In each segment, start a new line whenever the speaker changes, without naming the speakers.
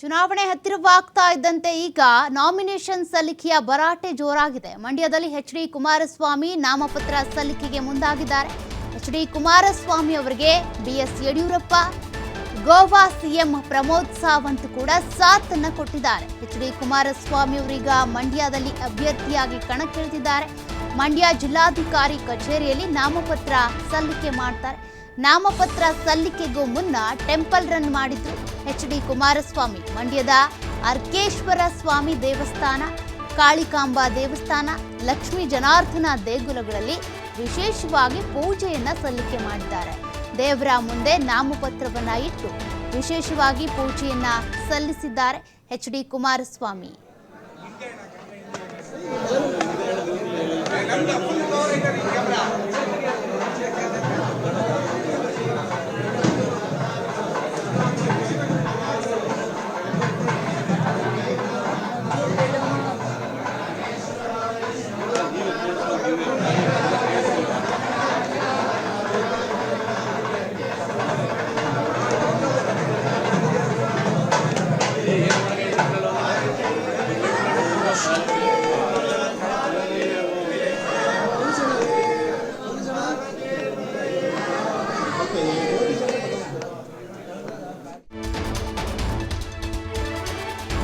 ಚುನಾವಣೆ ಹತ್ತಿರವಾಗ್ತಾ ಇದ್ದಂತೆ ಈಗ ನಾಮಿನೇಷನ್ ಸಲ್ಲಿಕೆಯ ಭರಾಟೆ ಜೋರಾಗಿದೆ. ಮಂಡ್ಯದಲ್ಲಿ ಎಚ್.ಡಿ. ಕುಮಾರಸ್ವಾಮಿ ನಾಮಪತ್ರ ಸಲ್ಲಿಕೆಗೆ ಮುಂದಾಗಿದ್ದಾರೆ. ಎಚ್.ಡಿ. ಕುಮಾರಸ್ವಾಮಿ ಅವರಿಗೆ ಬಿ.ಎಸ್. ಯಡಿಯೂರಪ್ಪ, ಗೋವಾ ಸಿಎಂ ಪ್ರಮೋದ್ ಸಾವಂತ್ ಕೂಡ ಸಾಥನ್ನ ಕೊಟ್ಟಿದ್ದಾರೆ. ಎಚ್.ಡಿ. ಕುಮಾರಸ್ವಾಮಿ ಅವರೀಗ ಮಂಡ್ಯದಲ್ಲಿ ಅಭ್ಯರ್ಥಿಯಾಗಿ ಕಣಕ್ಕಿಳಿದಿದ್ದಾರೆ. ಮಂಡ್ಯ ಜಿಲ್ಲಾಧಿಕಾರಿ ಕಚೇರಿಯಲ್ಲಿ ನಾಮಪತ್ರ ಸಲ್ಲಿಕೆ ಮಾಡ್ತಾರೆ. ನಾಮಪತ್ರ ಸಲ್ಲಿಕೆಗೂ ಮುನ್ನ ಟೆಂಪಲ್ ರನ್ ಮಾಡಿದ್ರು ಎಚ್.ಡಿ. ಕುಮಾರಸ್ವಾಮಿ. ಮಂಡ್ಯದ ಅರ್ಕೇಶ್ವರ ಸ್ವಾಮಿ ದೇವಸ್ಥಾನ, ಕಾಳಿಕಾಂಬಾ ದೇವಸ್ಥಾನ, ಲಕ್ಷ್ಮೀ ಜನಾರ್ದನ ದೇಗುಲಗಳಲ್ಲಿ ವಿಶೇಷವಾಗಿ ಪೂಜೆಯನ್ನ ಸಲ್ಲಿಕೆ ಮಾಡಿದ್ದಾರೆ. ದೇವರ ಮುಂದೆ ನಾಮಪತ್ರವನ್ನ ಇಟ್ಟು ವಿಶೇಷವಾಗಿ ಪೂಜೆಯನ್ನ ಸಲ್ಲಿಸಿದ್ದಾರೆ ಎಚ್.ಡಿ. ಕುಮಾರಸ್ವಾಮಿ.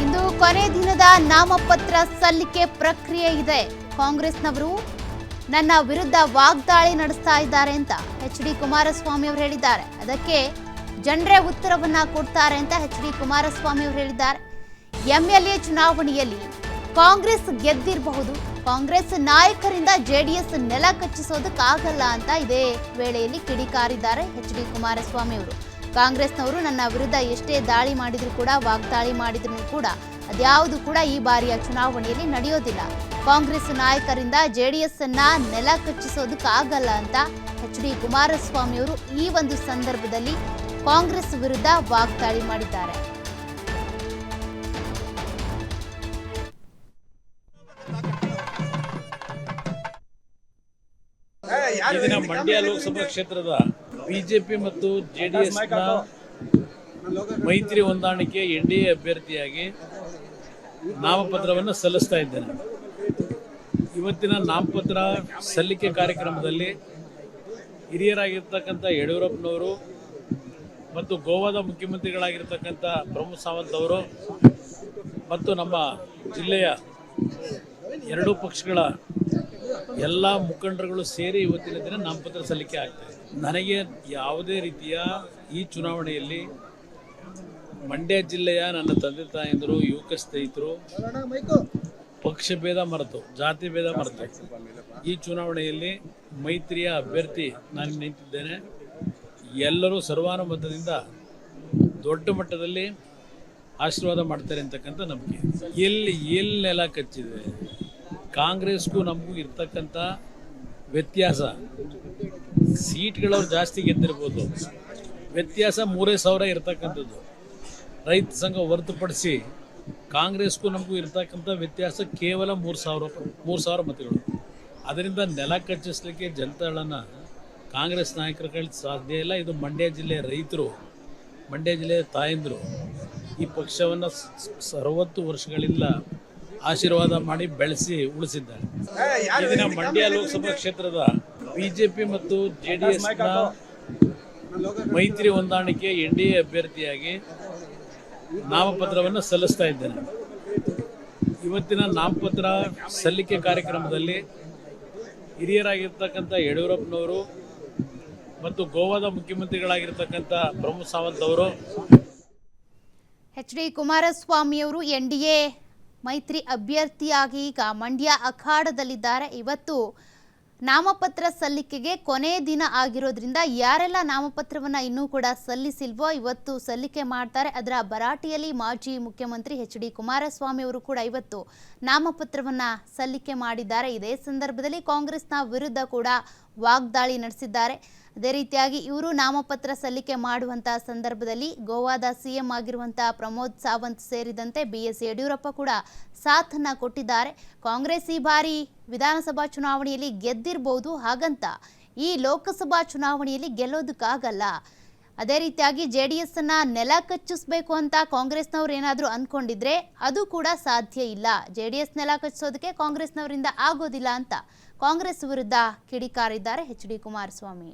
ಇಂದು ಕೊನೆ ದಿನದ ನಾಮಪತ್ರ ಸಲ್ಲಿಕೆ ಪ್ರಕ್ರಿಯೆ ಇದೆ. ಕಾಂಗ್ರೆಸ್ನವರು ನನ್ನ ವಿರುದ್ಧ ವಾಗ್ದಾಳಿ ನಡೆಸ್ತಾ ಇದ್ದಾರೆ ಅಂತ ಎಚ್.ಡಿ. ಕುಮಾರಸ್ವಾಮಿ ಅವರು ಹೇಳಿದ್ದಾರೆ. ಅದಕ್ಕೆ ಜನರೇ ಉತ್ತರವನ್ನ ಕೊಡ್ತಾರೆ ಅಂತ ಎಚ್.ಡಿ. ಕುಮಾರಸ್ವಾಮಿ ಅವರು ಹೇಳಿದ್ದಾರೆ. ಎಂಎಲ್ಎ ಚುನಾವಣೆಯಲ್ಲಿ ಕಾಂಗ್ರೆಸ್ ಗೆದ್ದಿರಬಹುದು, ಕಾಂಗ್ರೆಸ್ ನಾಯಕರಿಂದ ಜೆಡಿಎಸ್ ನೆಲ ಕಚ್ಚಿಸೋದಕ್ಕಾಗಲ್ಲ ಅಂತ ಇದೇ ವೇಳೆಯಲ್ಲಿ ಕಿಡಿಕಾರಿದ್ದಾರೆ ಎಚ್.ಡಿ. ಕುಮಾರಸ್ವಾಮಿ ಅವರು. ಕಾಂಗ್ರೆಸ್ನವರು ನನ್ನ ವಿರುದ್ಧ ಎಷ್ಟೇ ದಾಳಿ ಮಾಡಿದ್ರು ಕೂಡ, ವಾಗ್ದಾಳಿ ಮಾಡಿದ್ರು ಕೂಡ ಅದ್ಯಾವುದು ಕೂಡ ಈ ಬಾರಿಯ ಚುನಾವಣೆಯಲ್ಲಿ ನಡೆಯೋದಿಲ್ಲ. ಕಾಂಗ್ರೆಸ್ ನಾಯಕರಿಂದ ಜೆಡಿಎಸ್ ಅನ್ನ ನೆಲ ಕಚ್ಚಿಸೋದಕ್ಕಾಗಲ್ಲ ಅಂತ ಎಚ್.ಡಿ. ಕುಮಾರಸ್ವಾಮಿ ಅವರು ಈ ಒಂದು ಸಂದರ್ಭದಲ್ಲಿ ಕಾಂಗ್ರೆಸ್ ವಿರುದ್ಧ ವಾಗ್ದಾಳಿ ಮಾಡಿದ್ದಾರೆ.
ಇದನ್ನ ಮಂಡ್ಯ ಲೋಕಸಭಾ ಕ್ಷೇತ್ರದ ಬಿಜೆಪಿ ಮತ್ತು ಜೆಡಿಎಸ್ನ ಮೈತ್ರಿ ಹೊಂದಾಣಿಕೆ ಎನ್ಡಿಎ ಅಭ್ಯರ್ಥಿಯಾಗಿ ನಾಮಪತ್ರವನ್ನು ಸಲ್ಲಿಸ್ತಾ ಇದ್ದೇನೆ. ಇವತ್ತಿನ ನಾಮಪತ್ರ ಸಲ್ಲಿಕೆ ಕಾರ್ಯಕ್ರಮದಲ್ಲಿ ಹಿರಿಯರಾಗಿರ್ತಕ್ಕಂಥ ಯಡಿಯೂರಪ್ಪನವರು ಮತ್ತು ಗೋವಾದ ಮುಖ್ಯಮಂತ್ರಿಗಳಾಗಿರ್ತಕ್ಕಂಥ ಪ್ರಮೋದ್ ಸಾವಂತ್ ಅವರು ಮತ್ತು ನಮ್ಮ ಜಿಲ್ಲೆಯ ಎರಡೂ ಪಕ್ಷಗಳ ಎಲ್ಲ ಮುಖಂಡರುಗಳು ಸೇರಿ ಇವತ್ತಿನ ದಿನ ನಾಮಪತ್ರ ಸಲ್ಲಿಕೆ ಆಗ್ತದೆ. ನನಗೆ ಯಾವುದೇ ರೀತಿಯ ಈ ಚುನಾವಣೆಯಲ್ಲಿ ಮಂಡ್ಯ ಜಿಲ್ಲೆಯ ನನ್ನ ತಂದೆ ತಾಯಂದಿರು, ಯುವಕ ಸ್ನೇಹಿತರು ಪಕ್ಷ ಭೇದ ಮರೆತು, ಜಾತಿ ಭೇದ ಮರೆತು ಈ ಚುನಾವಣೆಯಲ್ಲಿ ಮೈತ್ರಿಯ ಅಭ್ಯರ್ಥಿ ನಾನು ನಿಂತಿದ್ದೇನೆ. ಎಲ್ಲರೂ ಸರ್ವಾನುಮತದಿಂದ ದೊಡ್ಡ ಮಟ್ಟದಲ್ಲಿ ಆಶೀರ್ವಾದ ಮಾಡ್ತಾರೆ ಅಂತಕ್ಕಂಥ ನಂಬಿಕೆ. ಎಲ್ಲಿ ನೆಲ ಕಚ್ಚಿದೆ, ಕಾಂಗ್ರೆಸ್ಗೂ ನಮಗೂ ಇರ್ತಕ್ಕಂಥ ವ್ಯತ್ಯಾಸ, ಸೀಟ್ಗಳವ್ರು ಜಾಸ್ತಿ ಗೆದ್ದಿರ್ಬೋದು, ವ್ಯತ್ಯಾಸ 3,000 ಇರ್ತಕ್ಕಂಥದ್ದು. ರೈತ ಸಂಘ ಹೊರತುಪಡಿಸಿ ಕಾಂಗ್ರೆಸ್ಗೂ ನಮಗೂ ಇರ್ತಕ್ಕಂಥ ವ್ಯತ್ಯಾಸ ಕೇವಲ 3,000 ಮತಗಳು. ಅದರಿಂದ ನೆಲ ಕಚ್ಚಿಸ್ಲಿಕ್ಕೆ ಜನತಾಳನ್ನು ಕಾಂಗ್ರೆಸ್ ನಾಯಕರ ಕೈಲಿ ಸಾಧ್ಯ ಇಲ್ಲ. ಇದು ಮಂಡ್ಯ ಜಿಲ್ಲೆಯ ರೈತರು, ಮಂಡ್ಯ ಜಿಲ್ಲೆಯ ತಾಯಂದರು ಈ ಪಕ್ಷವನ್ನು 60 ವರ್ಷಗಳಿಂದ ಆಶೀರ್ವಾದ ಮಾಡಿ ಬೆಳೆಸಿ ಉಳಿಸಿದ್ದಾರೆ. ಇದನ್ನ ಮಂಡ್ಯ ಲೋಕಸಭಾ ಕ್ಷೇತ್ರದ ಬಿಜೆಪಿ ಮತ್ತು ಜೆಡಿಎಸ್ನ ಮೈತ್ರಿ ಹೊಂದಾಣಿಕೆ ಎನ್ಡಿಎ ಅಭ್ಯರ್ಥಿಯಾಗಿ ನಾಮಪತ್ರವನ್ನು ಸಲ್ಲಿಸ್ತಾ ಇದ್ದೇನೆ. ಇವತ್ತಿನ ನಾಮಪತ್ರ ಸಲ್ಲಿಕೆ ಕಾರ್ಯಕ್ರಮದಲ್ಲಿ ಹಿರಿಯರಾಗಿರ್ತಕ್ಕಂಥ ಯಡಿಯೂರಪ್ಪನವರು ಮತ್ತು ಗೋವಾದ ಮುಖ್ಯಮಂತ್ರಿಗಳಾಗಿರ್ತಕ್ಕಂಥ ಪ್ರಮೋದ್ ಸಾವಂತ್ ಅವರು,
ಎಚ್.ಡಿ. ಕುಮಾರಸ್ವಾಮಿ ಅವರು ಎನ್ಡಿಎ ಮೈತ್ರಿ ಅಭ್ಯರ್ಥಿಯಾಗಿ ಈಗ ಮಂಡ್ಯ ಅಖಾಡದಲ್ಲಿದ್ದಾರೆ. ಇವತ್ತು ನಾಮಪತ್ರ ಸಲ್ಲಿಕೆಗೆ ಕೊನೆ ದಿನ ಆಗಿರೋದ್ರಿಂದ ಯಾರೆಲ್ಲ ನಾಮಪತ್ರವನ್ನು ಇನ್ನೂ ಕೂಡ ಸಲ್ಲಿಸಿಲ್ವೋ ಇವತ್ತು ಸಲ್ಲಿಕೆ ಮಾಡ್ತಾರೆ. ಅದರ ಭರಾಟೆಯಲ್ಲಿ ಮಾಜಿ ಮುಖ್ಯಮಂತ್ರಿ ಎಚ್.ಡಿ. ಕುಮಾರಸ್ವಾಮಿ ಅವರು ಕೂಡ ಇವತ್ತು ನಾಮಪತ್ರವನ್ನು ಸಲ್ಲಿಕೆ ಮಾಡಿದ್ದಾರೆ. ಇದೇ ಸಂದರ್ಭದಲ್ಲಿ ಕಾಂಗ್ರೆಸ್ನ ವಿರುದ್ಧ ಕೂಡ ವಾಗ್ದಾಳಿ ನಡೆಸಿದ್ದಾರೆ. ಅದೇ ರೀತಿಯಾಗಿ ಇವರು ನಾಮಪತ್ರ ಸಲ್ಲಿಕೆ ಮಾಡುವಂಥ ಸಂದರ್ಭದಲ್ಲಿ ಗೋವಾದ ಸಿಎಂ ಆಗಿರುವಂಥ ಪ್ರಮೋದ್ ಸಾವಂತ್ ಸೇರಿದಂತೆ ಬಿ.ಎಸ್. ಯಡಿಯೂರಪ್ಪ ಕೂಡ ಸಾಥನ್ನ ಕೊಟ್ಟಿದ್ದಾರೆ. ಕಾಂಗ್ರೆಸ್ ಈ ಬಾರಿ ವಿಧಾನಸಭಾ ಚುನಾವಣೆಯಲ್ಲಿ ಗೆದ್ದಿರಬಹುದು, ಹಾಗಂತ ಈ ಲೋಕಸಭಾ ಚುನಾವಣೆಯಲ್ಲಿ ಗೆಲ್ಲೋದಕ್ಕಾಗಲ್ಲ. ಅದೇ ರೀತಿಯಾಗಿ JDS ಅನ್ನ ನೆಲ ಕಚ್ಚಿಸಬೇಕು ಅಂತ ಕಾಂಗ್ರೆಸ್ನವ್ರು ಏನಾದರೂ ಅನ್ಕೊಂಡಿದ್ರೆ ಅದು ಕೂಡ ಸಾಧ್ಯ ಇಲ್ಲ. JDS ನೆಲ ಕಚ್ಚಿಸೋದಕ್ಕೆ ಕಾಂಗ್ರೆಸ್ನವರಿಂದ ಆಗೋದಿಲ್ಲ ಅಂತ ಕಾಂಗ್ರೆಸ್ ವಿರುದ್ಧ ಕಿಡಿಕಾರಿದ್ದಾರೆ HD ಕುಮಾರಸ್ವಾಮಿ.